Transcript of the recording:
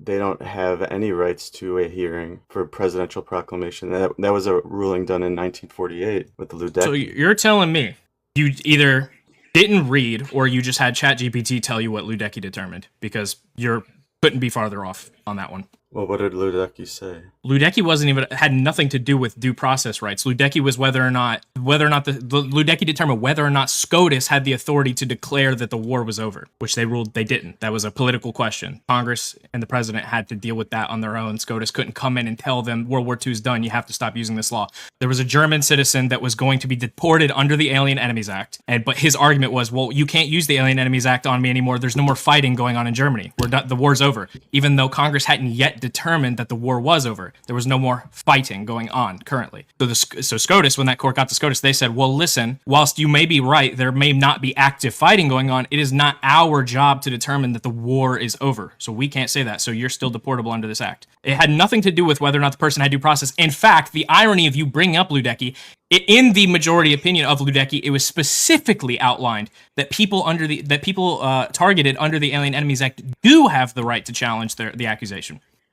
they don't have any rights to a hearing for presidential proclamation. That was a ruling done in 1948 with the Ludecky. So you're telling me you either didn't read or you just had ChatGPT tell you what Ludecky determined, because you couldn't be farther off on that one. Well, what did Ludecky say? Ludecky had nothing to do with due process rights. Ludecky was whether or not Ludecky determined whether or not SCOTUS had the authority to declare that the war was over, which they ruled they didn't. That was a political question. Congress and the president had to deal with that on their own. SCOTUS couldn't come in and tell them World War II is done. You have to stop using this law. There was a German citizen that was going to be deported under the Alien Enemies Act, but his argument was, well, you can't use the Alien Enemies Act on me anymore. There's no more fighting going on in Germany. The war's over. Even though Congress hadn't yet determined that the war was over, there was no more fighting going on currently. So SCOTUS, when that court got to SCOTUS, they said, well, listen, whilst you may be right, there may not be active fighting going on, it is not our job to determine that the war is over. So we can't say that. So you're still deportable under this act. It had nothing to do with whether or not the person had due process. In fact, the irony of you bringing up Ludecky, in the majority opinion of Ludecky, it was specifically outlined that people targeted under the Alien Enemies Act do have the right to challenge the accusation.